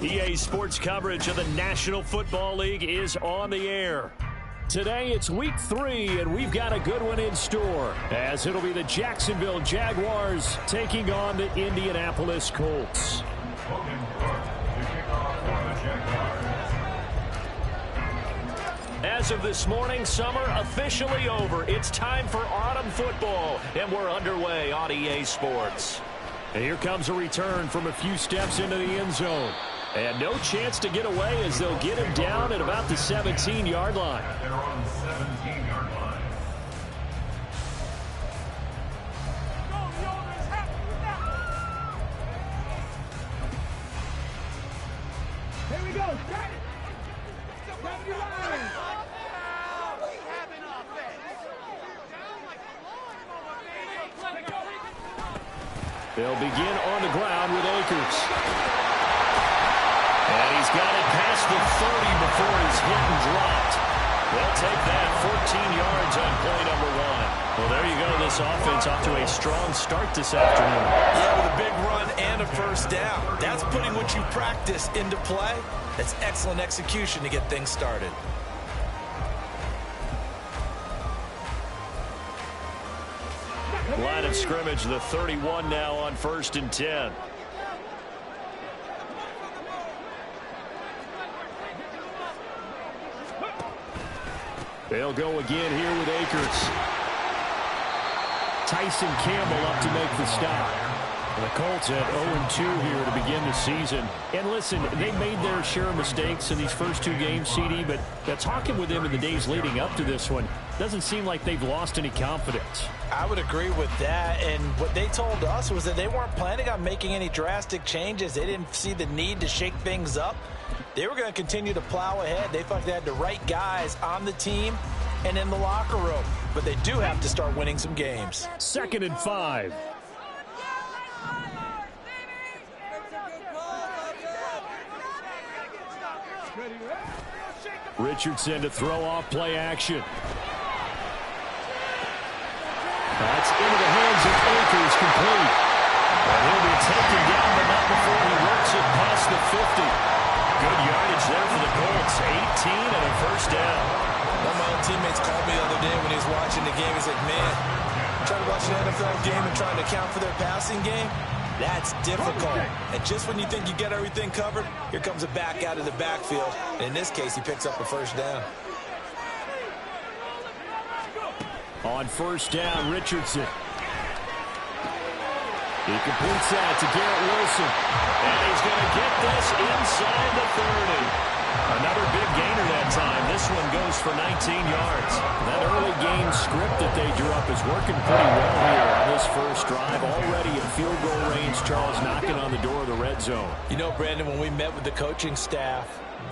EA Sports coverage of the National Football League is on the air. Today it's week 3, and we've got a good one in store, as it'll be the Jacksonville Jaguars taking on the Indianapolis Colts. As of this morning, summer officially over. It's time for autumn football, and we're underway on EA Sports. And here comes a return from a few steps into the end zone. And no chance to get away as they'll get him down at about the 17-yard line. They're on the 17-yard line. Here we go. Grab it. Grab your line. They'll begin on the ground with Akers. And he's got it past the 30 before he's hit and dropped. They'll take that 14 yards on play number 1. Well, there you go. This offense off to a strong start this afternoon. Yeah, with a big run and a first down. That's putting what you practice into play. That's excellent execution to get things started. Line of scrimmage, the 31 now on 1st and 10. They'll go again here with Akers. Tyson Campbell up to make the stop. The Colts at 0-2 here to begin the season. And listen, they made their share of mistakes in these first 2 games, CD, but talking with them in the days leading up to this one, doesn't seem like they've lost any confidence. I would agree with that, and what they told us was that they weren't planning on making any drastic changes. They didn't see the need to shake things up. They were going to continue to plow ahead. They felt they had the right guys on the team and in the locker room, but they do have to start winning some games. 2nd and 5. Richardson to throw off play action. That's into the hands of Akers, complete. And he'll be taken down, but not before he works it past the 50. Good yardage there for the Colts. 18 and a first down. One of my own teammates called me the other day when he was watching the game. He's like, man, I'm trying to watch an NFL game and trying to account for their passing game. That's difficult. And just when you think you get everything covered, here comes a back out of the backfield. And in this case, he picks up the first down. On first down, Richardson. He completes that to Garrett Wilson. And he's going to get this inside the 30. Another big gainer that time. This one goes for 19 yards. That early game script that they drew up is working pretty well here on this first drive. Already in field goal range, Charles knocking on the door of the red zone. You know, Brandon, when we met with the coaching staff,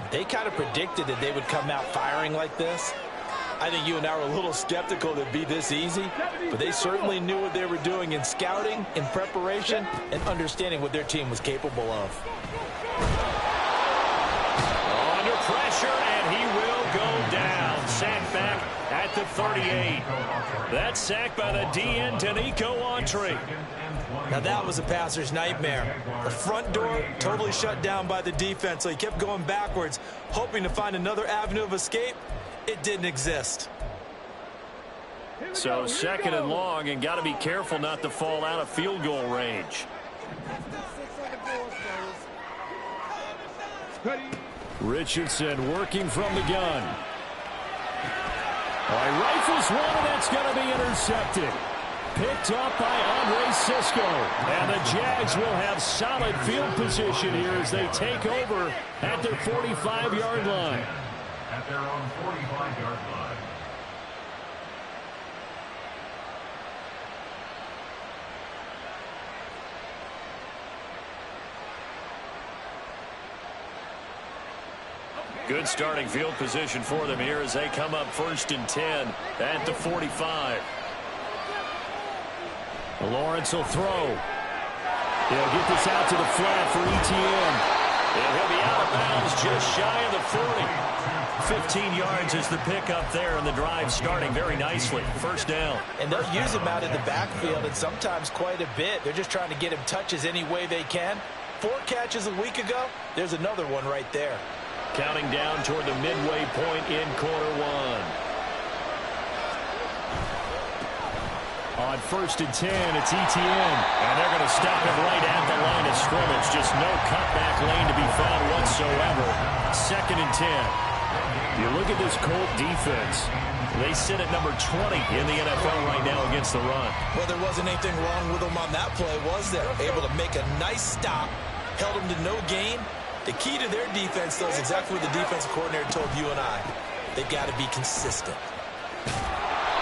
they kind of predicted that they would come out firing like this. I think you and I were a little skeptical that it'd be this easy, but they certainly knew what they were doing in scouting, in preparation, and understanding what their team was capable of. Under pressure, and he will go down. Sacked back at the 38. That sack by the DN, Danico Autry. Now that was a passer's nightmare. The front door totally shut down by the defense, so he kept going backwards, hoping to find another avenue of escape. It didn't exist. So 2nd and long, and got to be careful not to fall out of field goal range. Richardson working from the gun. All right, rifles one, and that's going to be intercepted. Picked up by Andre Cisco. And the Jags will have solid field position here as they take over at their 45-yard line. At their own 45-yard line. Good starting field position for them here as they come up 1st and 10 at the 45. Lawrence will throw. He'll get this out to the flat for ETN. And he'll be out of bounds just shy of the 40. 15 yards is the pickup there, and the drive starting very nicely. First down. And they'll use him out in the backfield, and sometimes quite a bit. They're just trying to get him touches any way they can. 4 catches a week ago, there's another one right there. Counting down toward the midway point in quarter one. On 1st and 10, it's ETN. And they're going to stop him right at the line of scrimmage. Just no cutback lane to be found whatsoever. 2nd and 10. You look at this Colt defense. They sit at number 20 in the NFL right now against the run. Well, there wasn't anything wrong with them on that play, was there? Able to make a nice stop, held them to no gain. The key to their defense, though, is exactly what the defensive coordinator told you and I. They've got to be consistent.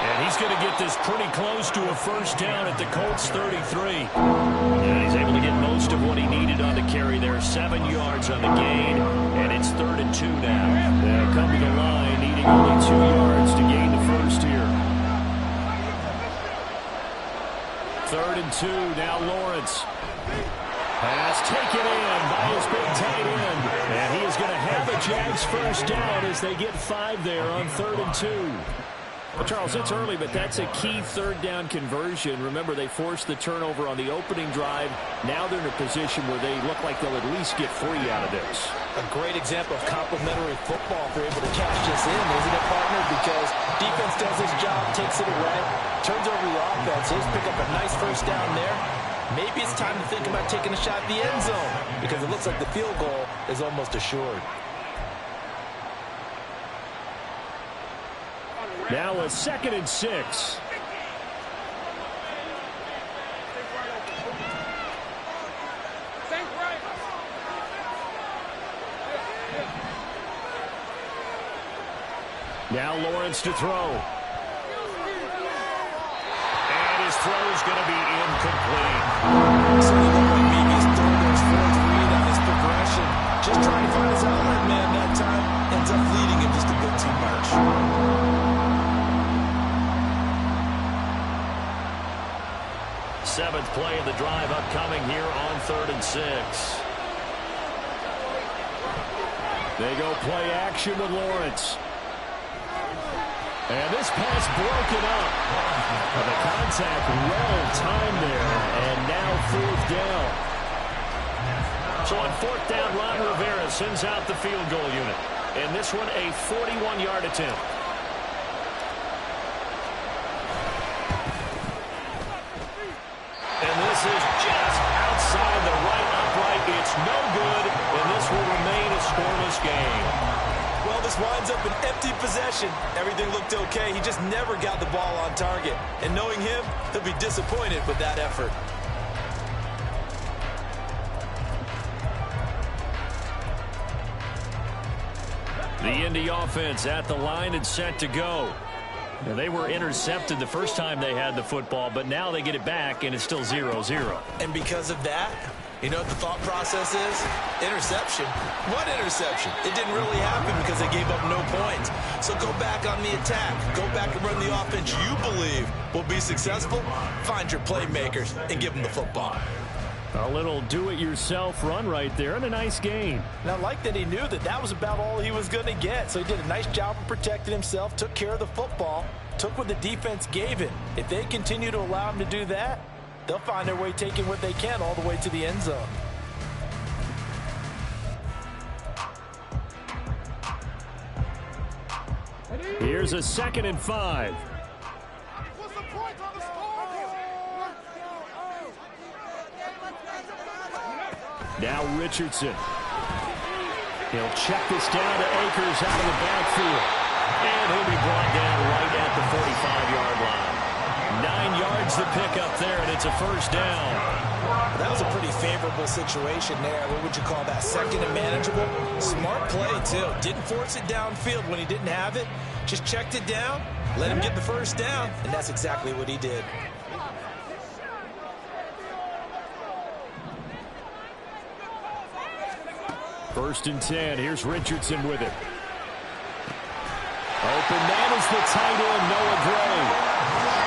And he's going to get this pretty close to a first down at the Colts 33. And he's able to get most of what he needed on the carry there. 7 yards on the gain, and it's 3rd and 2 now. They'll come to the line, needing only 2 yards to gain the first here. 3rd and 2, now Lawrence. Pass taken in by his big tight end. And he is going to have a Jags first down as they get 5 there on 3rd and 2. Well, Charles, it's early, but that's a key 3rd down conversion. Remember, they forced the turnover on the opening drive. Now they're in a position where they look like they'll at least get 3 out of this. A great example of complementary football if they're able to cash this in, isn't it, partner? Because defense does its job, takes it away, turns over the offense. He'll pick up a nice first down there. Maybe it's time to think about taking a shot at the end zone because it looks like the field goal is almost assured. Now a 2nd and 6. Now Lawrence to throw. And his throw is going to be incomplete. So it looked like maybe his third or his 4th read on this progression. Just trying to find his outlet man that time. Ends up leading him just a bit too much. 7th play of the drive upcoming here on 3rd and 6. They go play action with Lawrence. And this pass broken up. The contact well timed there. And now 4th down. So on 4th down, Ron Rivera sends out the field goal unit. And this one a 41-yard attempt. And this is just outside the right upright. It's no good, and this will remain a scoreless game. Well, this winds up an empty possession. Everything looked okay. He just never got the ball on target. And knowing him, he'll be disappointed with that effort. The Indy offense at the line and set to go. And they were intercepted the first time they had the football, but now they get it back, and it's still 0-0. And because of that, you know what the thought process is? Interception. What interception? It didn't really happen because they gave up no points. So go back on the attack. Go back and run the offense you believe will be successful. Find your playmakers and give them the football. A little do-it-yourself run right there, and a nice gain. And I like that he knew that that was about all he was going to get. So he did a nice job of protecting himself, took care of the football, took what the defense gave him. If they continue to allow him to do that, they'll find their way taking what they can all the way to the end zone. Here's a 2nd and 5. Now Richardson. He'll check this down to Akers out of the backfield. And he'll be brought down right at the 45-yard line. 9 yards to pick up there, and it's a first down. That was a pretty favorable situation there. What would you call that? 2nd and manageable? Smart play, too. Didn't force it downfield when he didn't have it. Just checked it down, let him get the first down, and that's exactly what he did. First and 10. Here's Richardson with it. Open man is the tight end, Noah Gray.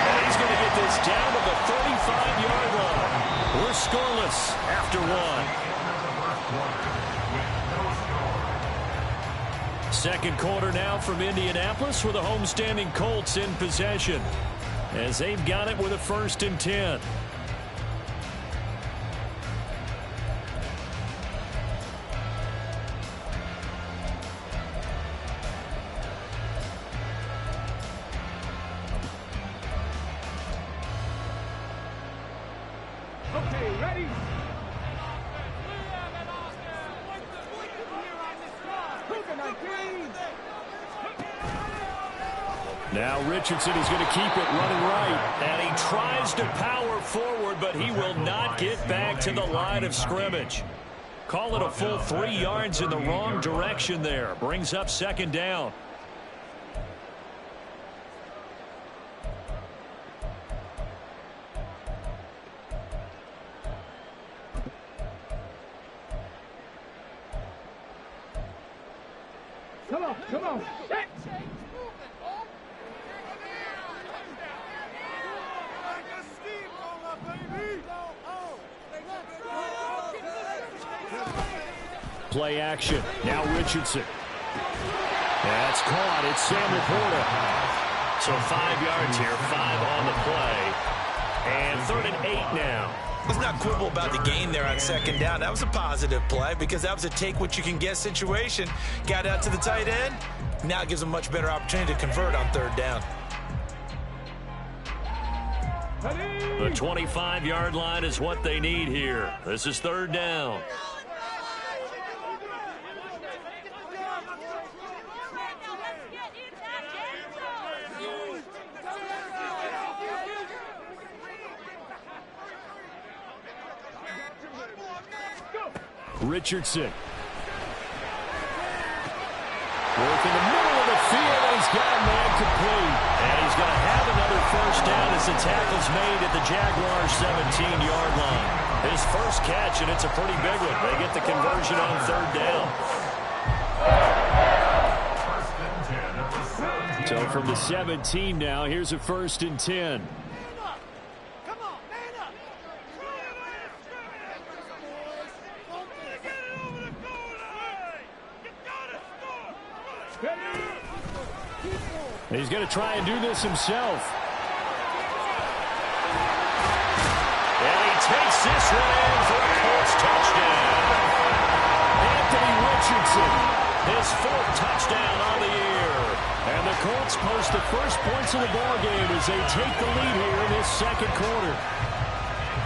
And he's going to get this down to the 35-yard line. We're scoreless after 1. Second quarter now from Indianapolis with the homestanding Colts in possession as they've got it with a 1st and 10. Okay, ready? Now Richardson is going to keep it running right. And he tries to power forward, but he will not get back to the line of scrimmage. Call it a full 3 yards in the wrong direction there. Brings up second down. Come on, come on. Set. Play action. Now Richardson. That's caught. It's Sam Laporta. So 5 yards here, 5 on the play. And 3rd and 8 now. Let's not quibble about the gain there on second down. That was a positive play because that was a take-what-you-can-get situation. Got out to the tight end. Now it gives them a much better opportunity to convert on 3rd down. The 25-yard line is what they need here. This is 3rd down. Richardson. Work in the middle of the field, and he's got a man complete. And he's going to have another first down as the tackle's made at the Jaguars' 17-yard line. His first catch, and it's a pretty big one. They get the conversion on 3rd down. So from the 17 now, here's a 1st and 10. He's going to try and do this himself. And he takes this one in for a Colts touchdown. Anthony Richardson, his 4th touchdown on the year. And the Colts post the first points of the ballgame as they take the lead here in this 2nd quarter.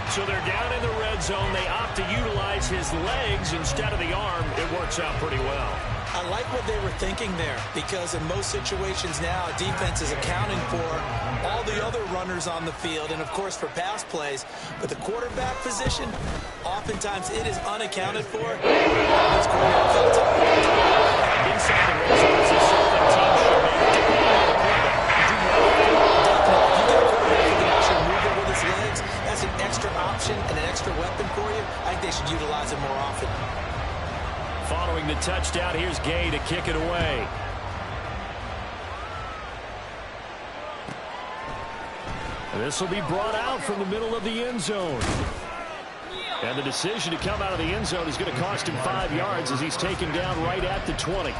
So they're down in the red zone. They opt to utilize his legs instead of the arm. It works out pretty well. I like what they were thinking there because in most situations now, defense is accounting for all the other runners on the field and, of course, for pass plays. But the quarterback position, oftentimes it is unaccounted for. Inside the red zone is something teams should make, depending on the quarterback. Definitely. If you got a quarterback who can actually move it with his legs, that's an extra option and an extra weapon for you. I think they should utilize it more often. Following the touchdown, here's Gay to kick it away. This will be brought out from the middle of the end zone. And the decision to come out of the end zone is going to cost him 5 yards as he's taken down right at the 20.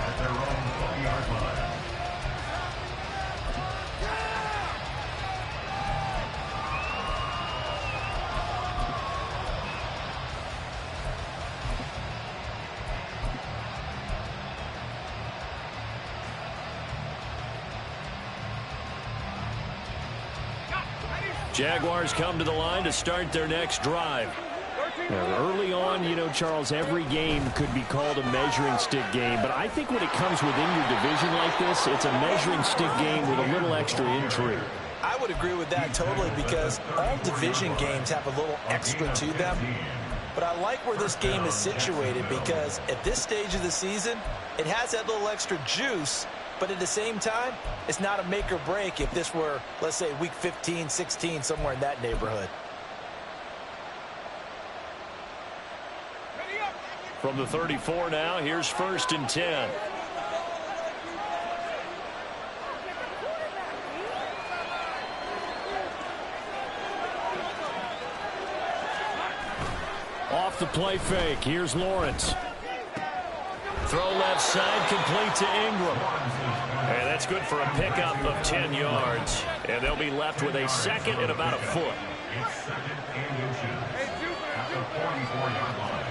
Jaguars come to the line to start their next drive. Early on, you know, Charles, every game could be called a measuring stick game. But I think when it comes within your division like this, it's a measuring stick game with a little extra intrigue. I would agree with that totally because all division games have a little extra to them. But I like where this game is situated because at this stage of the season, it has that little extra juice. But at the same time, it's not a make or break if this were, let's say, week 15, 16, somewhere in that neighborhood. From the 34 now, here's 1st and 10. Off the play fake, here's Lawrence. Throw left side, complete to Ingram. And that's good for a pickup of 10 yards. And they'll be left with a 2nd and about a foot. It's 2nd and inches at the 44-yard line.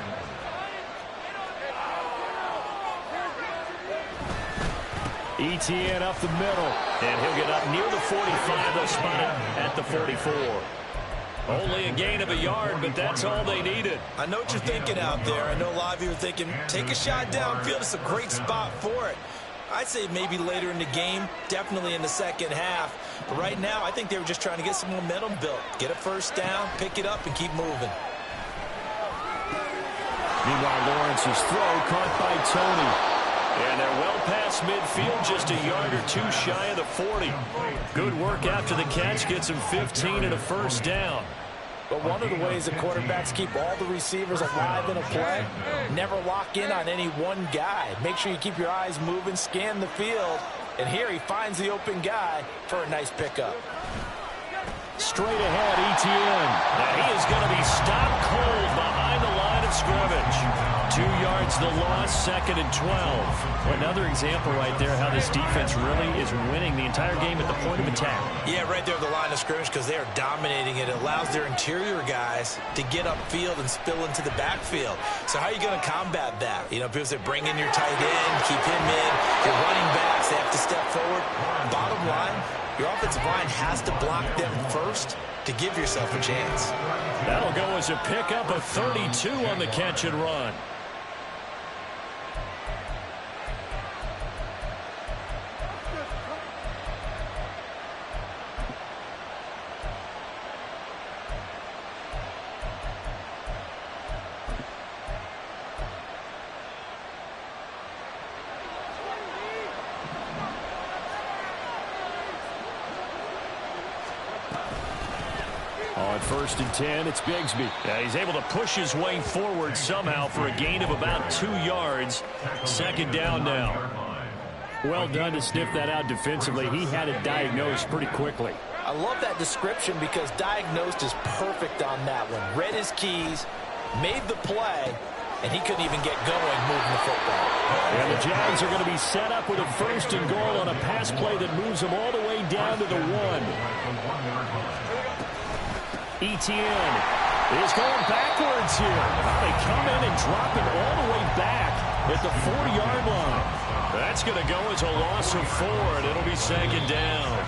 ETN up the middle. And he'll get up near the 45. They'll spot it at the 44. Only a gain of a yard, but that's all they needed. I know what you're thinking out there. I know a lot of you are thinking, take a shot downfield. It's a great spot for it. I'd say maybe later in the game, definitely in the second half. But right now, I think they were just trying to get some momentum built. Get a first down, pick it up, and keep moving. Meanwhile, Lawrence's throw caught by Tony. And they're well past midfield, just a yard or two shy of the 40. Good work after the catch, gets him 15 and a first down. But one of the ways that quarterbacks keep all the receivers alive in a play, never lock in on any one guy. Make sure you keep your eyes moving, scan the field. And here he finds the open guy for a nice pickup. Straight ahead, Etienne. And he is going to be stopped cold behind the line of scrimmage. 2 yards the loss, 2nd and 12. Another example right there how this defense really is winning the entire game at the point of attack. Yeah, right there at the line of scrimmage because they are dominating it. It allows their interior guys to get upfield and spill into the backfield. So how are you going to combat that? You know, people say bring in your tight end, keep him in. Your running backs, they have to step forward. Bottom line, your offensive line has to block them first to give yourself a chance. That'll go as a pickup of 32 on the catch and run. On 1st and 10, it's Bigsby. Yeah, he's able to push his way forward somehow for a gain of about 2 yards. 2nd down now. Well done to sniff that out defensively. He had it diagnosed pretty quickly. I love that description because diagnosed is perfect on that one. Read his keys, made the play, and he couldn't even get going moving the football. And the Jags are going to be set up with a 1st and goal on a pass play that moves them all the way down to the 1. Etienne is going backwards here. They come in and drop it all the way back at the 4-yard line. That's going to go as a loss of 4, and it'll be 2nd down.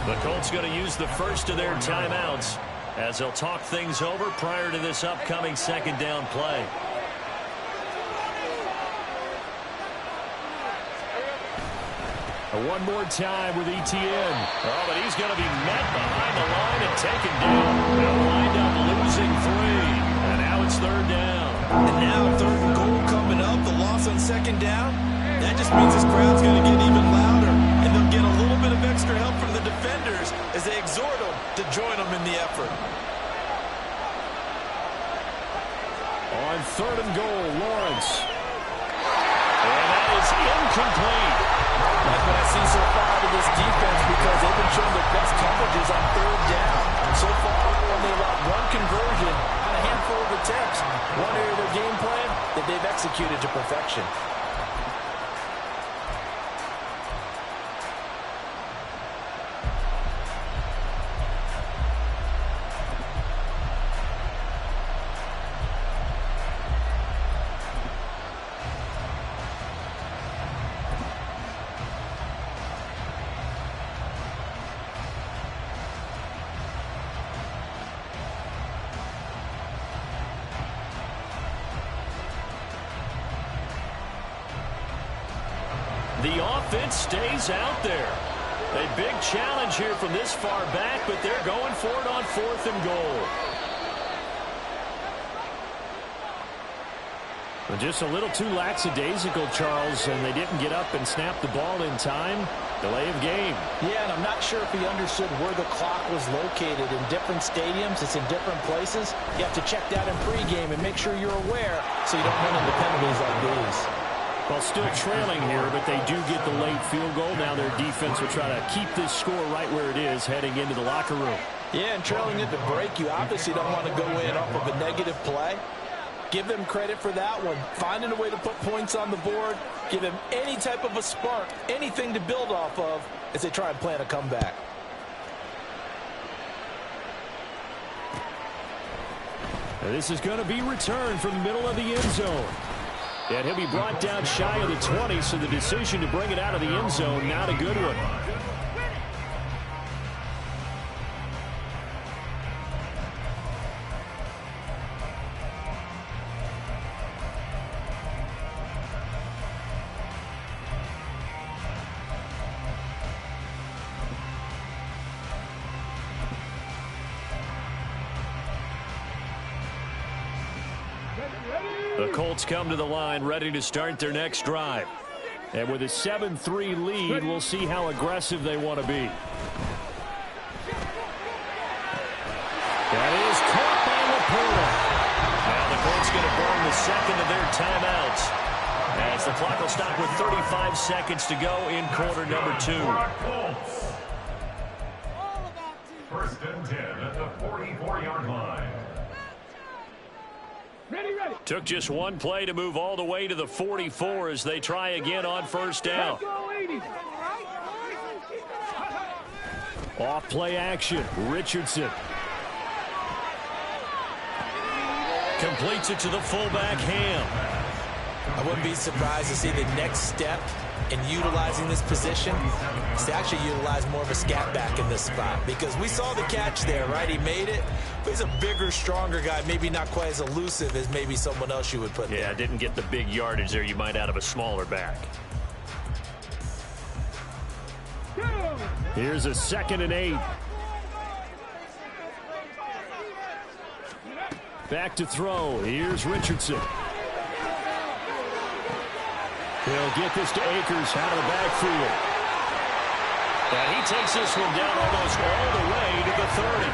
The Colts going to use the first of their timeouts as they'll talk things over prior to this upcoming 2nd down play. One more time with Etienne. Oh, but he's going to be met behind the line and taken down. They'll wind up losing 3. And now it's 3rd down. And now 3rd and goal coming up. The loss on 2nd down. That just means this crowd's going to get even louder. And they'll get a little bit of extra help from the defenders as they exhort them to join them in the effort. On 3rd and goal, Lawrence. And that is incomplete. That's what I've seen so far out of this defense because they've been showing their best coverages on 3rd down. So far, when they allowed 1 conversion on a handful of attempts, one area of their game plan that they've executed to perfection. The offense stays out there. A big challenge here from this far back, but they're going for it on 4th and goal. Well, just a little too lackadaisical, Charles, and they didn't get up and snap the ball in time. Delay of game. Yeah, and I'm not sure if he understood where the clock was located. In different stadiums, it's in different places. You have to check that in pregame and make sure you're aware so you don't run into penalties like these. Well, still trailing here, but they do get the late field goal. Now their defense will try to keep this score right where it is heading into the locker room. Yeah, and trailing at the break, you obviously don't want to go in off of a negative play. Give them credit for that one. Finding a way to put points on the board. Give them any type of a spark, anything to build off of as they try and plan a comeback. Now this is going to be returned from the middle of the end zone. And he'll be brought down shy of the 20, so the decision to bring it out of the end zone, not a good one. The Colts come to the line ready to start their next drive. And with a 7-3 lead, we'll see how aggressive they want to be. That is caught by Laporta. Now the Colts going to burn the second of their timeouts, as the clock will stop with 35 seconds to go in quarter number 2. First and 10 at the 44-yard line. Ready, ready. Took just one play to move all the way to the 44 as they try again on first down. Let's go, 80. Off play action. Richardson completes it to the fullback, Ham. I wouldn't be surprised to see the next step in utilizing this position is to actually utilize more of a scat back in this spot, because we saw the catch there, right? He made it, but he's a bigger, stronger guy, maybe not quite as elusive as maybe someone else you would put there. Yeah, didn't get the big yardage there you might out of a smaller back. Here's a 2nd and 8. Back to throw. Here's Richardson. He'll get this to Akers out of the backfield. And he takes this one down almost all the way to the 30.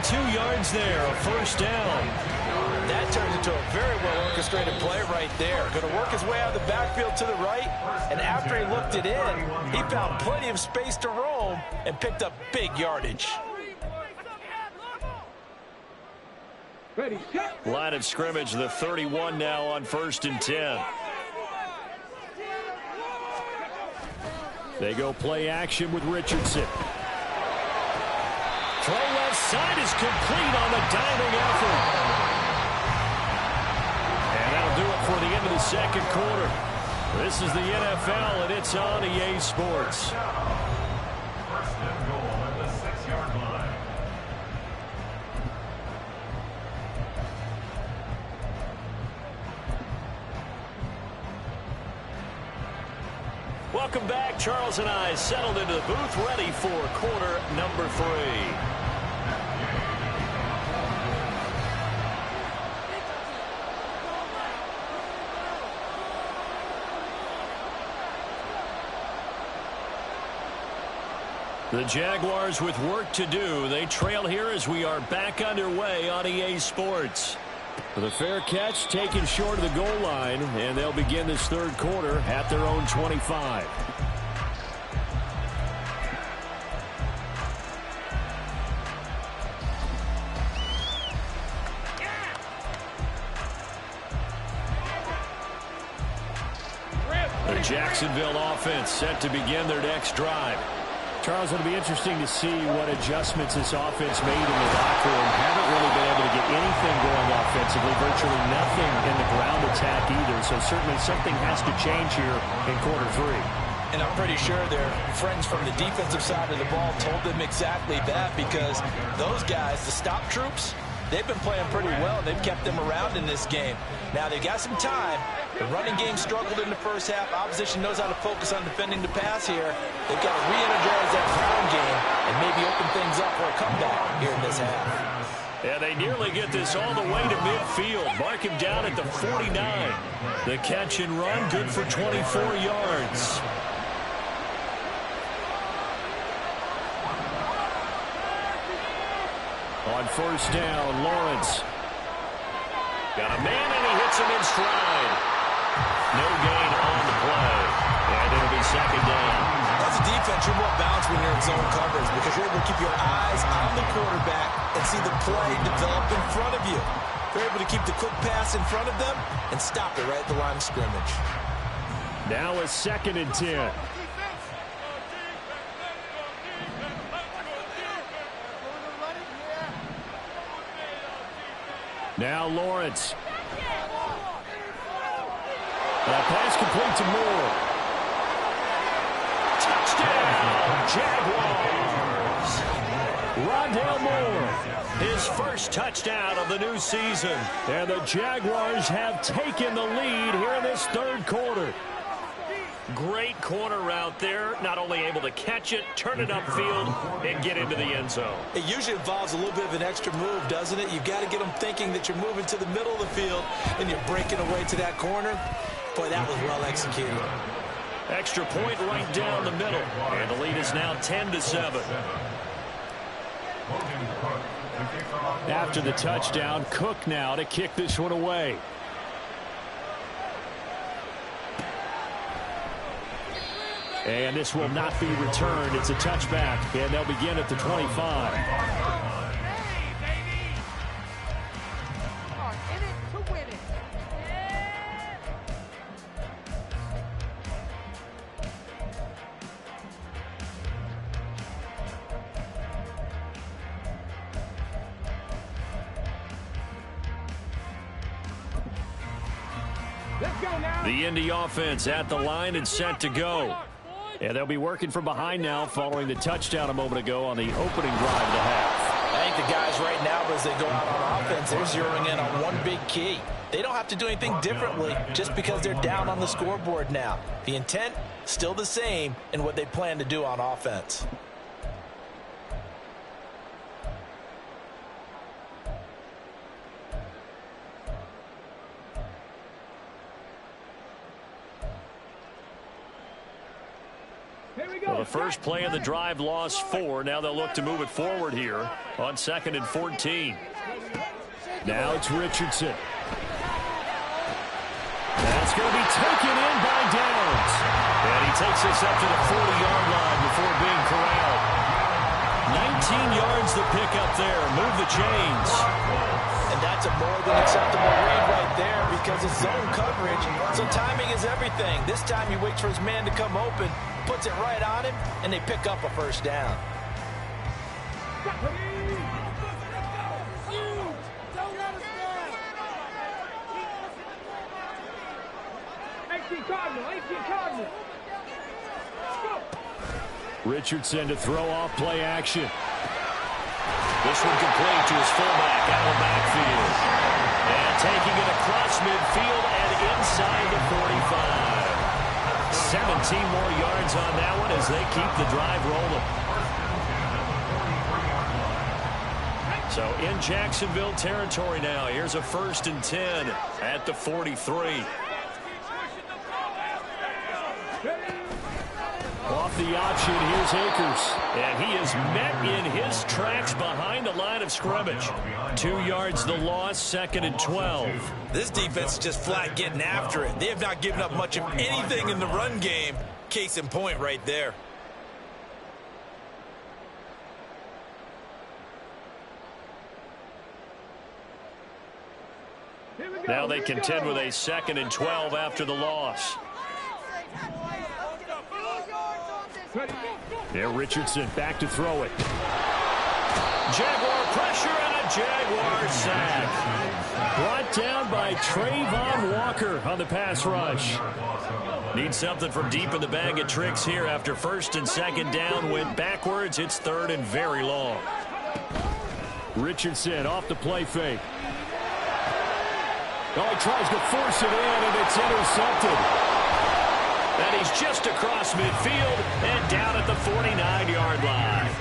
22 yards there, a first down. That turns into a very well-orchestrated play right there. Going to work his way out of the backfield to the right, and after he looked it in, he found plenty of space to roam and picked up big yardage. Ready, set. Line of scrimmage, the 31 now on 1st and 10. They go play action with Richardson. Throw left side is complete on the diving effort. And that'll do it for the end of the second quarter. This is the NFL, and it's on EA Sports. First and goal at the 6-yard line. Welcome back. Charles and I settled into the booth, ready for quarter number 3. The Jaguars with work to do. They trail here as we are back underway on EA Sports. With a fair catch taken short of the goal line, and they'll begin this third quarter at their own 25. The Jacksonville offense set to begin their next drive. Charles, it'll be interesting to see what adjustments this offense made in the locker room. Haven't really been able to get anything going offensively, virtually nothing in the ground attack either. So certainly something has to change here in quarter 3. And I'm pretty sure their friends from the defensive side of the ball told them exactly that, because those guys, the stop troops, they've been playing pretty well. They've kept them around in this game. Now they've got some time. The running game struggled in the first half. Opposition knows how to focus on defending the pass here. They've got to re-energize that ground game and maybe open things up for a comeback here in this half. Yeah, they nearly get this all the way to midfield. Mark him down at the 49. The catch and run, good for 24 yards. On first down, Lawrence. Got a man, and he hits him in stride. No gain on the play. And it'll be second down. As a defense, you're more balanced when you're in zone coverage, because you're able to keep your eyes on the quarterback and see the play develop in front of you. You're able to keep the quick pass in front of them and stop it right at the line of scrimmage. Now a 2nd and 10. Now Lawrence. That pass complete to Moore. Touchdown, Jaguars. Rondale Moore, his first touchdown of the new season. And the Jaguars have taken the lead here in this third quarter. Great corner route there. Not only able to catch it, turn it upfield, and get into the end zone. It usually involves a little bit of an extra move, doesn't it? You've got to get them thinking that you're moving to the middle of the field and you're breaking away to that corner. Boy, that was well executed. Extra point right down the middle. And the lead is now 10-7. After the touchdown, Cook now to kick this one away. And this will not be returned. It's a touchback, and they'll begin at the 25. The Indy offense at the line and set to go. And they'll be working from behind now following the touchdown a moment ago on the opening drive of the half. I think the guys right now, as they go out on offense, they're zeroing in on one big key. They don't have to do anything differently just because they're down on the scoreboard now. The intent, still the same in what they plan to do on offense. Well, the first play of the drive lost 4. Now they'll look to move it forward here on 2nd and 14. Now it's Richardson. That's going to be taken in by Downs. And he takes us up to the 40-yard line before being corralled. 19 yards the pick up there. Move the chains. And that's a more than acceptable read right there because it's zone coverage. So timing is everything. This time he waits for his man to come open, puts it right on him, and they pick up a first down. Richardson to throw off play action. This one complete to his fullback out of the backfield. And taking it across midfield and inside the 45. 17 more yards on that one as they keep the drive rolling. So in Jacksonville territory now. Here's a 1st and 10 at the 43. Off the option, here's Akers. And he is met in his tracks behind the line of scrimmage. 2 yards the loss, 2nd and 12. This defense is just flat getting after it. They have not given up much of anything in the run game. Case in point right there. Now they contend with a 2nd and 12 after the loss. There, Richardson back to throw it. Jaguar pressure and a Jaguar sack. Brought down by Trayvon Walker on the pass rush. Need something from deep in the bag of tricks here after 1st and 2nd down. Went backwards. It's 3rd and very long. Richardson off the play fake. Oh, he tries to force it in, and it's intercepted. And he's just across midfield and down at the 49-yard line.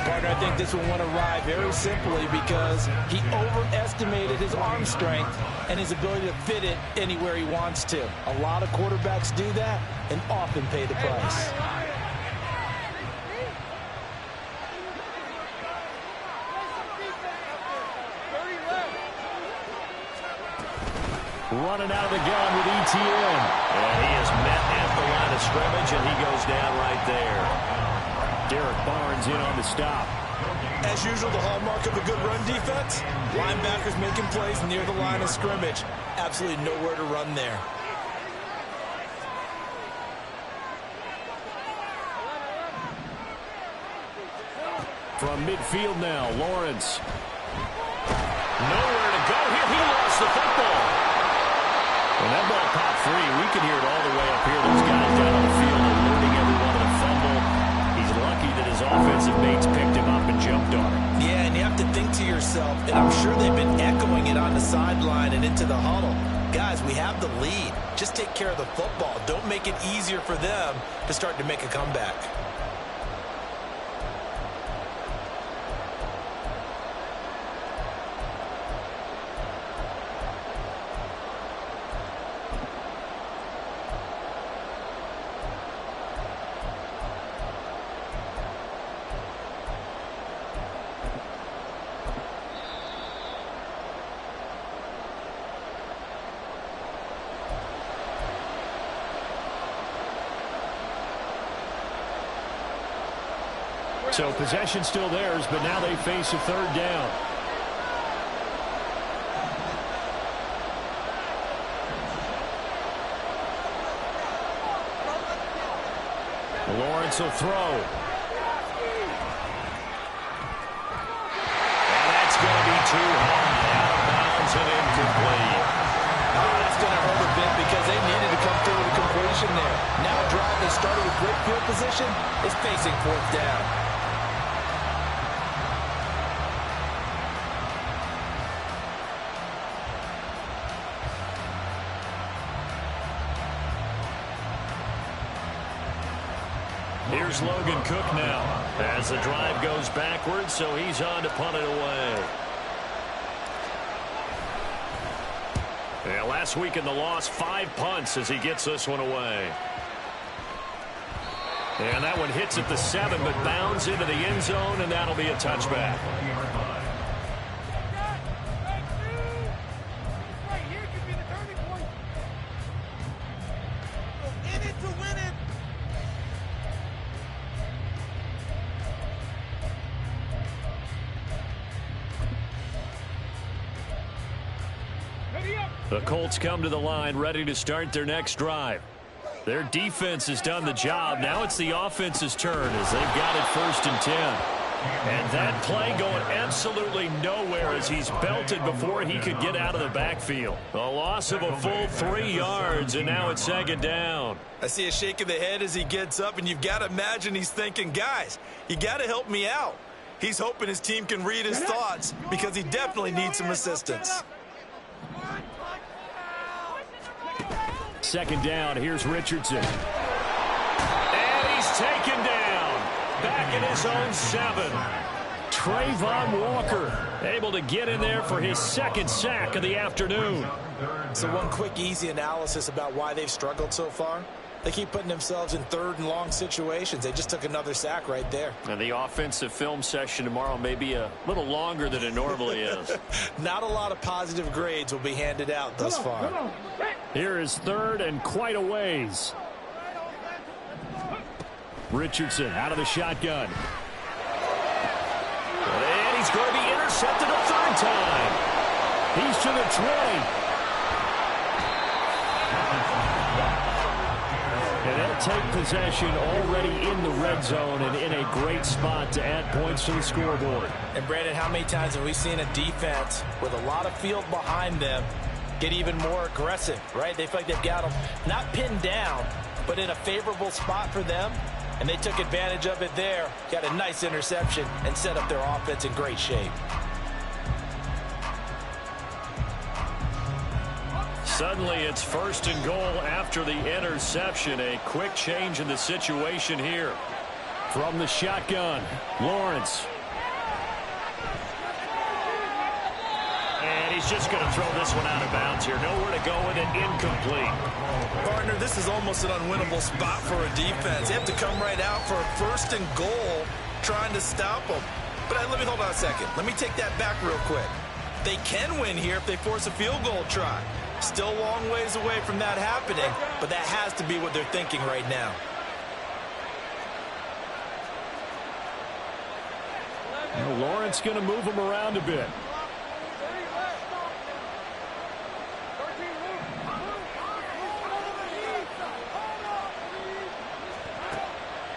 Partner, I think this one went awry very simply because he overestimated his arm strength and his ability to fit it anywhere he wants to. A lot of quarterbacks do that and often pay the price. Running out of the gun with ETN. And he is met at the line of scrimmage, and he goes down right there. Derek Barnes in on the stop. As usual, the hallmark of a good run defense, linebackers making plays near the line of scrimmage. Absolutely nowhere to run there. From midfield now, Lawrence. Nowhere to go here. He lost the football. And that ball popped free. We can hear it all the way up here. Those guys down on the field alerting everyone of the fumble. He's lucky that his offensive mates picked him up and jumped on him. Yeah, and you have to think to yourself, and I'm sure they've been echoing it on the sideline and into the huddle. guys, we have the lead. Just take care of the football. Don't make it easier for them to start to make a comeback. So possession still theirs, but now they face a third down. Lawrence will throw. And that's going to be too high, out of bounds and incomplete. Oh, that's going to hurt a bit because they needed to come through with a completion there. Now a drive that started with great field position is facing fourth down. Here's Logan Cook now as the drive goes backwards, so he's on to punt it away. Yeah, last week in the loss, 5 punts as he gets this one away. And that one hits at the 7, but bounds into the end zone, and that'll be a touchback. The Colts come to the line ready to start their next drive. Their defense has done the job. Now it's the offense's turn as they've got it 1st and 10. And that play going absolutely nowhere as he's belted before he could get out of the backfield. A loss of a full 3 yards, and now it's 2nd down. I see a shake of the head as he gets up, and you've got to imagine he's thinking, guys, you got to help me out. He's hoping his team can read his thoughts because he definitely needs some assistance. 2nd down, here's Richardson. And he's taken down. Back in his own 7. Trayvon Walker able to get in there for his 2nd sack of the afternoon. So one quick, easy analysis about why they've struggled so far. They keep putting themselves in 3rd and long situations. They just took another sack right there. And the offensive film session tomorrow may be a little longer than it normally is. Not a lot of positive grades will be handed out thus far. Here is 3rd and quite a ways. Richardson out of the shotgun. And he's going to be intercepted a 3rd time. He's to the 20. And they'll take possession already in the red zone and in a great spot to add points to the scoreboard. And Brandon, how many times have we seen a defense with a lot of field behind them get even more aggressive, right? They feel like they've got them not pinned down, but in a favorable spot for them, and they took advantage of it there, got a nice interception, and set up their offense in great shape. Suddenly it's 1st and goal after the interception. A quick change in the situation here. From the shotgun, Lawrence. And he's just going to throw this one out of bounds here. Nowhere to go with it, incomplete. Partner, this is almost an unwinnable spot for a defense. They have to come right out for a 1st and goal trying to stop them. But let me hold on a second. Let me take that back real quick. They can win here if they force a field goal try. Still a long ways away from that happening, but that has to be what they're thinking right now. Well, Lawrence going to move him around a bit.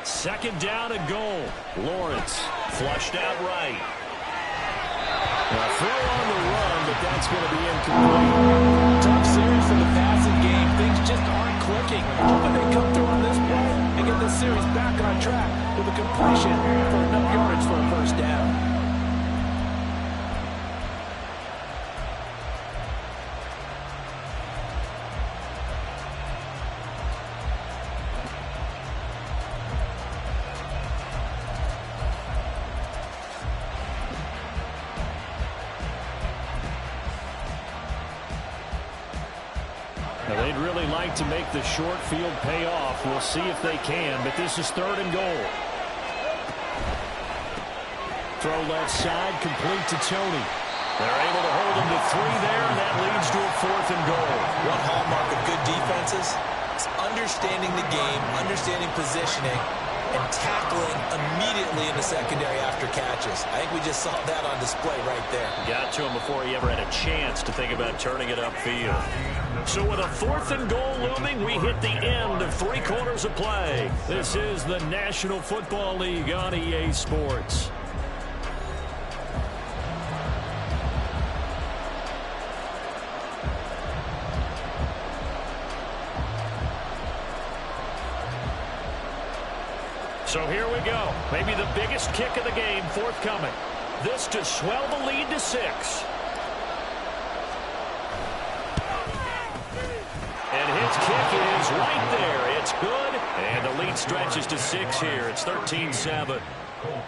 Second down and goal. Lawrence flushed out right. A throw on the run, but that's going to be incomplete. Tough series for the passing game. Things just aren't clicking. But they come through on this play and get the series back on track with a completion for enough yards for a 1st down. Now, they'd really like to make the short field pay off. We'll see if they can, but this is 3rd and goal. Throw left side, complete to Tony. They're able to hold him to 3 there, and that leads to a 4th and goal. One hallmark of good defenses is understanding the game, understanding positioning, and tackling immediately in the secondary after catches. I think we just saw that on display right there. Got to him before he ever had a chance to think about turning it upfield. So with a 4th and goal looming, we hit the end of 3 quarters of play. This is the National Football League on EA Sports. So here we go. Maybe the biggest kick of the game forthcoming. This to swell the lead to 6. And his kick is right there. It's good. And the lead stretches to 6 here. It's 13-7.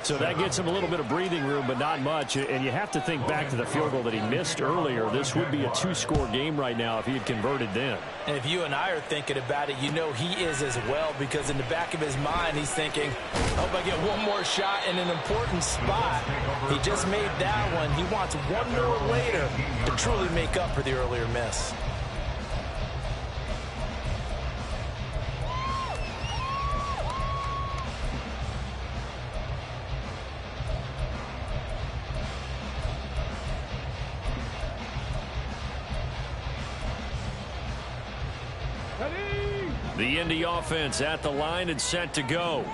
So that gets him a little bit of breathing room, but not much. And you have to think back to the field goal that he missed earlier. This would be a 2-score game right now if he had converted then. And if you and I are thinking about it, you know he is as well, because in the back of his mind, he's thinking, I hope I get one more shot in an important spot. He just made that one. He wants one more later to truly make up for the earlier miss. The Indy offense at the line and set to go.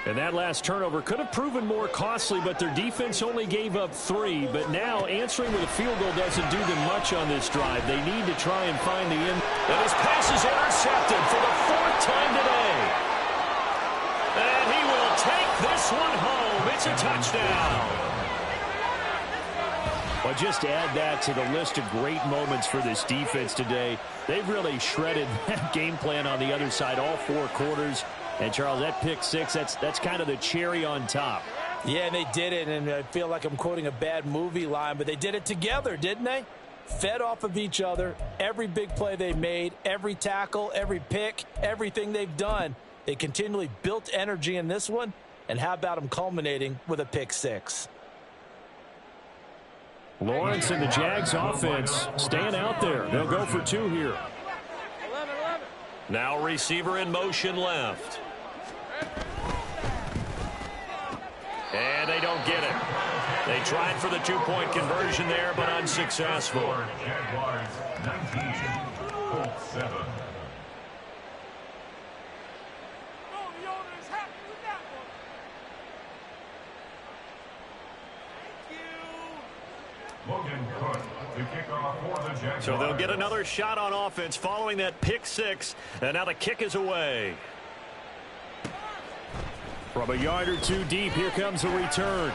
And that last turnover could have proven more costly, but their defense only gave up 3. But now answering with a field goal doesn't do them much on this drive. They need to try and find the end. And his pass is intercepted for the 4th time today. And he will take this one home. It's a touchdown. Well, just add that to the list of great moments for this defense today. They've really shredded that game plan on the other side all 4 quarters. And, Charles, that pick 6, that's kind of the cherry on top. Yeah, and they did it, and I feel like I'm quoting a bad movie line, but they did it together, didn't they? Fed off of each other, every big play they made, every tackle, every pick, everything they've done. They continually built energy in this one, and how about them culminating with a pick 6? Lawrence and the Jags offense staying out there. They'll go for 2 here. Now receiver in motion left. And they don't get it. They tried for the 2-point conversion there, but unsuccessful. Jaguars 19, Colts 7. So they'll get another shot on offense following that pick 6, and now the kick is away. From a yard or 2 deep, here comes a return.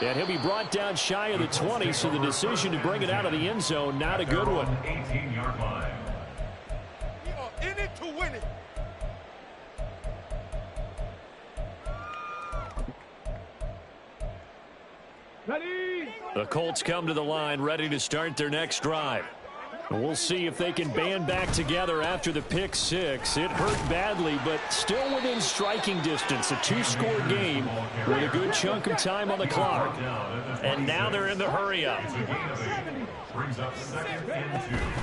And he'll be brought down shy of the 20, so the decision to bring it out of the end zone, not a good one. 18-yard line. We are in it to win it. The Colts come to the line ready to start their next drive. And we'll see if they can band back together after the pick 6. It hurt badly, but still within striking distance. A 2-score game with a good chunk of time on the clock. And now they're in the hurry-up.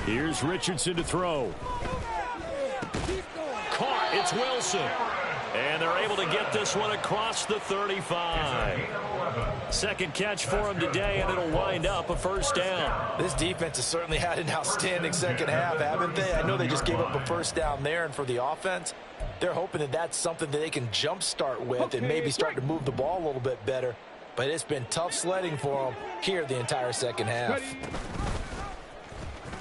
Here's Richardson to throw. Caught. It's Wilson. And they're able to get this one across the 35. Second catch for him today, and it'll wind up a first down. This defense has certainly had an outstanding second half, haven't they? I know they just gave up a first down there, and for the offense, they're hoping that that's something that they can jumpstart with and maybe start to move the ball a little bit better. But it's been tough sledding for them here the entire second half.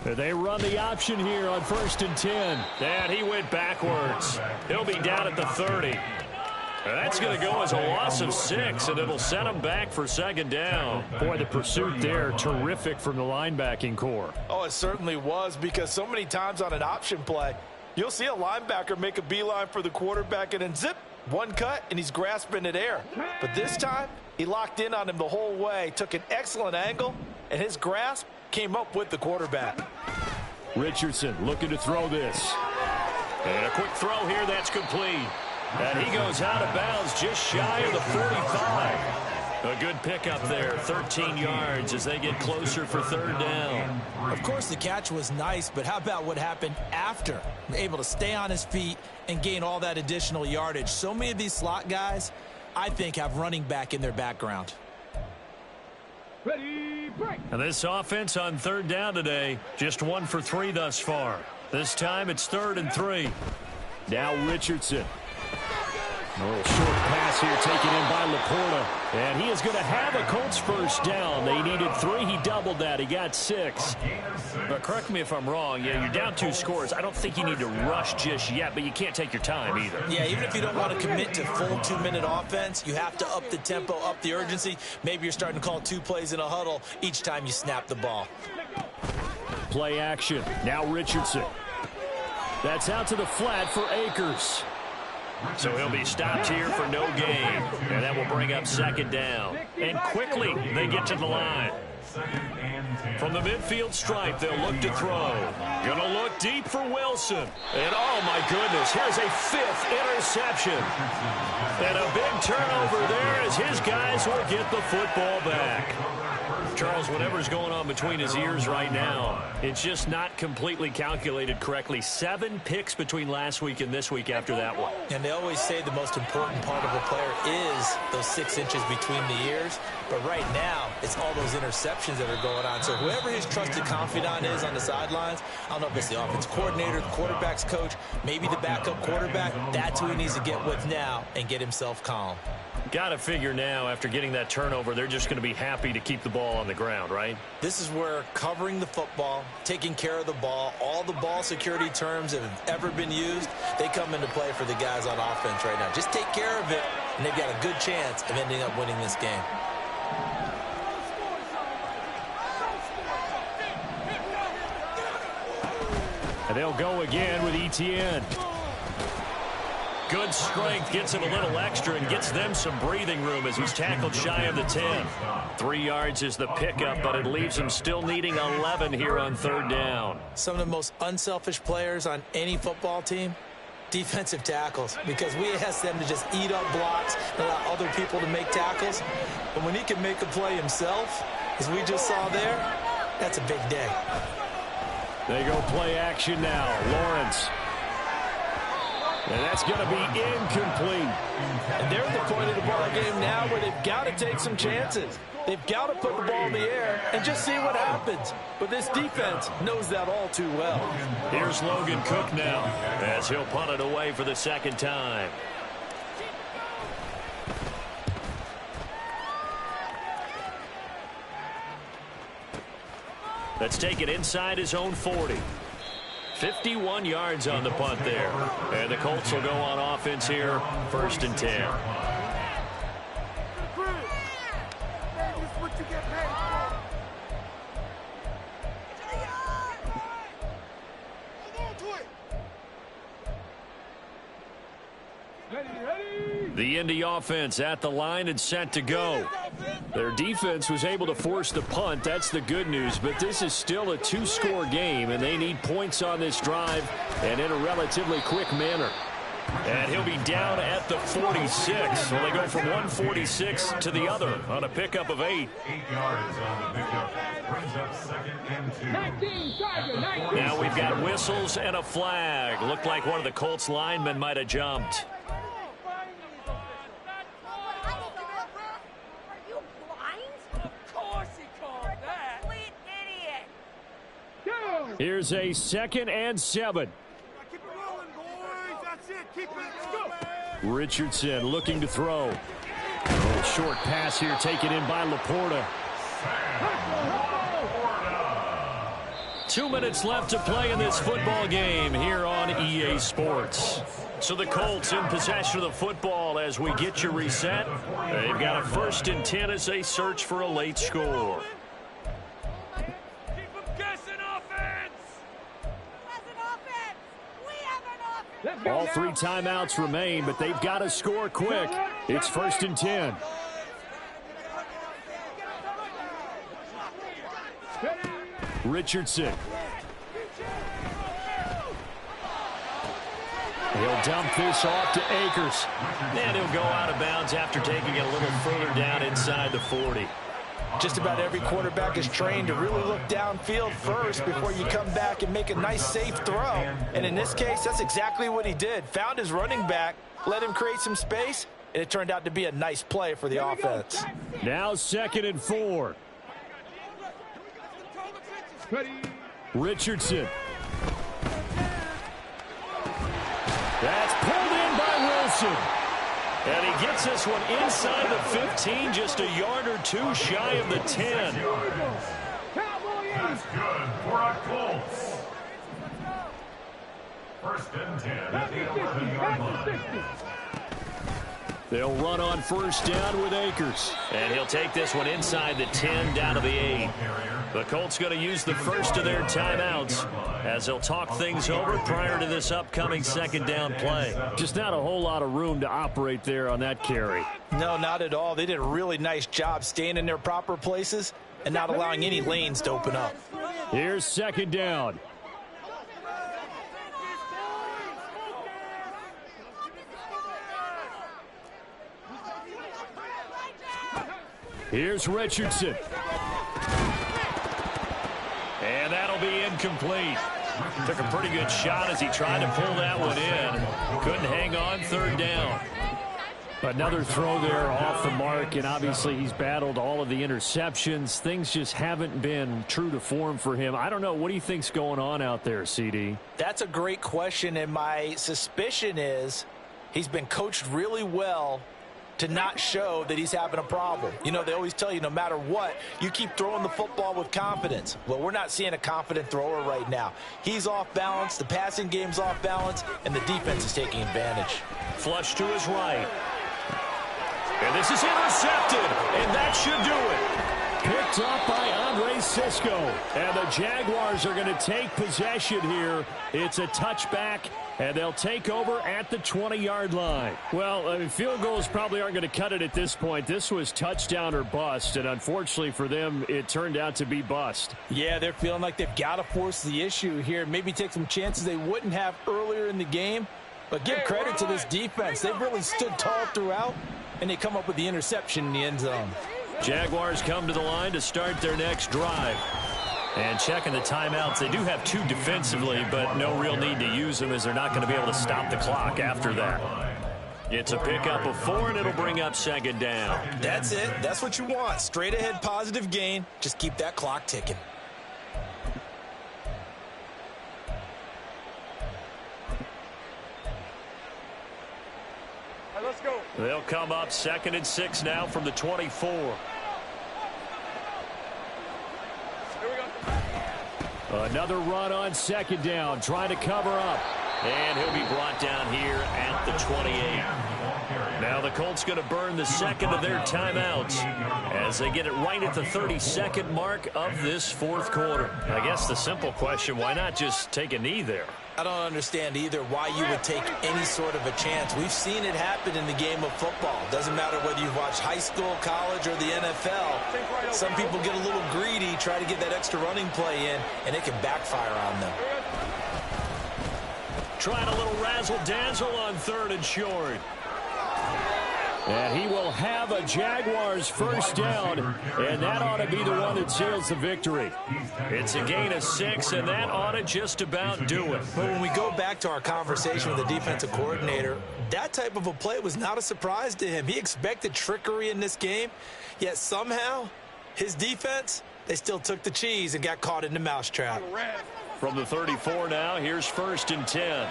They run the option here on 1st and 10. And he went backwards. He'll be down at the 30. And that's going to go as a loss of 6, and it'll set him back for second down. Boy, the pursuit there, terrific from the linebacking core. Oh, it certainly was, because so many times on an option play, you'll see a linebacker make a beeline for the quarterback and then zip, one cut, and he's grasping at air. But this time, he locked in on him the whole way, took an excellent angle, and his grasp came up with the quarterback. Richardson looking to throw this. And a quick throw here that's complete. And he goes out of bounds just shy of the 45. A good pickup there, 13 yards as they get closer for third down. Of course, the catch was nice, but how about what happened after? Able to stay on his feet and gain all that additional yardage. So many of these slot guys, I think, have running back in their background. Ready, break. And this offense on third down today, just 1 for 3 thus far. This time it's 3rd and 3. Now Richardson. A little short pass here taken in by Laporta. And he is going to have a Colts first down. They needed 3. He doubled that. He got 6. But correct me if I'm wrong. Yeah, you're down 2 scores. I don't think you need to rush just yet, but you can't take your time either. Yeah, even if you don't want to commit to full 2-minute offense, you have to up the tempo, up the urgency. Maybe you're starting to call 2 plays in a huddle each time you snap the ball. Play action. Now Richardson. That's out to the flat for Akers. So he'll be stopped here for no gain. And that will bring up 2nd down. And quickly they get to the line. From the midfield stripe, they'll look to throw. Gonna look deep for Wilson. And oh my goodness, here's a 5th interception. And a big turnover there as his guys will get the football back. Charles, whatever's going on between his ears right now, it's just not completely calculated correctly. 7 picks between last week and this week after that one. And they always say the most important part of a player is those 6 inches between the ears. But right now, it's all those interceptions that are going on. So whoever his trusted confidant is on the sidelines, I don't know if it's the offense coordinator, the quarterback's coach, maybe the backup quarterback, that's who he needs to get with now and get himself calm. Got to figure now, after getting that turnover, they're just going to be happy to keep the ball on the ground, right? This is where covering the football, taking care of the ball, all the ball security terms that have ever been used, they come into play for the guys on offense right now. Just take care of it, and they've got a good chance of ending up winning this game. And they'll go again with Etienne. Good strength, gets him a little extra and gets them some breathing room as he's tackled shy of the 10. 3 yards is the pickup, but it leaves him still needing 11 here on third down. Some of the most unselfish players on any football team, defensive tackles, because we ask them to just eat up blocks and allow other people to make tackles. But when he can make a play himself, as we just saw there, that's a big day. They go play action now. Lawrence. And that's going to be incomplete. And they're at the point of the ball game now where they've got to take some chances. They've got to put the ball in the air and just see what happens. But this defense knows that all too well. Here's Logan Cook now as he'll punt it away for the 2nd time. Let's take it inside his own 40. 51 yards on the punt there. And the Colts will go on offense here, 1st and 10. The Indy offense at the line and set to go. Their defense was able to force the punt. That's the good news. But this is still a 2-score game, and they need points on this drive and in a relatively quick manner. And he'll be down at the 46. So they go from 146 to the other on a pickup of 8. 8 yards on the pickup. Brings up 2nd and 2. 19, Tiger, 19. Now we've got whistles and a flag. Looked like one of the Colts linemen might have jumped. Here's a 2nd and 7. Keep it rolling, boys. That's it. Keep it. Let's go. Richardson looking to throw. A little short pass here taken in by Laporta. 2 minutes left to play in this football game here on EA Sports. So the Colts in possession of the football as we get you reset. They've got a 1st and 10 as they search for a late score. All 3 timeouts remain, but they've got to score quick. It's 1st and 10. Richardson. He'll dump this off to Akers. And he'll go out of bounds after taking it a little further down inside the 40. Just about every quarterback is trained to really look downfield first before you come back and make a nice, safe throw. And in this case, that's exactly what he did. Found his running back, let him create some space, and it turned out to be a nice play for the offense. Now 2nd and 4. Richardson. That's pulled in by Wilson. And he gets this one inside the 15, just a yard or two shy of the 10. That's good for a Colts. 1st and 10 at the 11-yard line. They'll run on 1st down with Akers. And he'll take this one inside the 10 down to the 8. The Colts going to use the first of their timeouts as they'll talk things over prior to this upcoming 2nd down play. Just not a whole lot of room to operate there on that carry. No, not at all. They did a really nice job staying in their proper places and not allowing any lanes to open up. Here's 2nd down. Here's Richardson. And that'll be incomplete. Took a pretty good shot as he tried to pull that one in. Couldn't hang on 3rd down. Another throw there off the mark, and obviously he's battled all of the interceptions. Things just haven't been true to form for him. I don't know. What do you think's going on out there, CD? That's a great question, and my suspicion is he's been coached really well to not show that he's having a problem. You know, they always tell you no matter what, you keep throwing the football with confidence. Well, we're not seeing a confident thrower right now. He's off balance, the passing game's off balance, and the defense is taking advantage. Flush to his right. And this is intercepted, and that should do it. Picked up by Andre Cisco. And the Jaguars are going to take possession here. It's a touchback, and they'll take over at the 20-yard line. Well, I mean, field goals probably aren't going to cut it at this point. This was touchdown or bust, and unfortunately for them, it turned out to be bust. Yeah, they're feeling like they've got to force the issue here. Maybe take some chances they wouldn't have earlier in the game. But give credit to this defense. They've really stood tall throughout, and they come up with the interception in the end zone. Jaguars come to the line to start their next drive. And checking the timeouts, they do have 2 defensively, but no real need to use them as they're not going to be able to stop the clock after that. It's a pickup of 4, and it'll bring up 2nd down. That's it. That's what you want. Straight ahead positive gain. Just keep that clock ticking. Let's go. They'll come up 2nd and 6 now from the 24. Here we go. Another run on 2nd down, trying to cover up. And he'll be brought down here at the 28. Now the Colts going to burn the 2nd of their timeouts as they get it right at the 32nd mark of this 4th quarter. I guess the simple question, why not just take a knee there? I don't understand either why you would take any sort of a chance. We've seen it happen in the game of football. Doesn't matter whether you've watched high school, college, or the NFL. Some people get a little greedy, try to get that extra running play in, and it can backfire on them. Trying a little razzle-dazzle on 3rd and short. And he will have a Jaguars 1st down, and that ought to be the one that seals the victory. It's a gain of 6, and that ought to just about do it. But when we go back to our conversation with the defensive coordinator, that type of a play was not a surprise to him. He expected trickery in this game, yet somehow his defense, they still took the cheese and got caught in the mousetrap. From the 34 now, here's 1st and 10.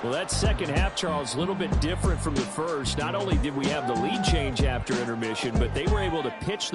Well, that second half, Charles, a little bit different from the first. Not only did we have the lead change after intermission, but they were able to pitch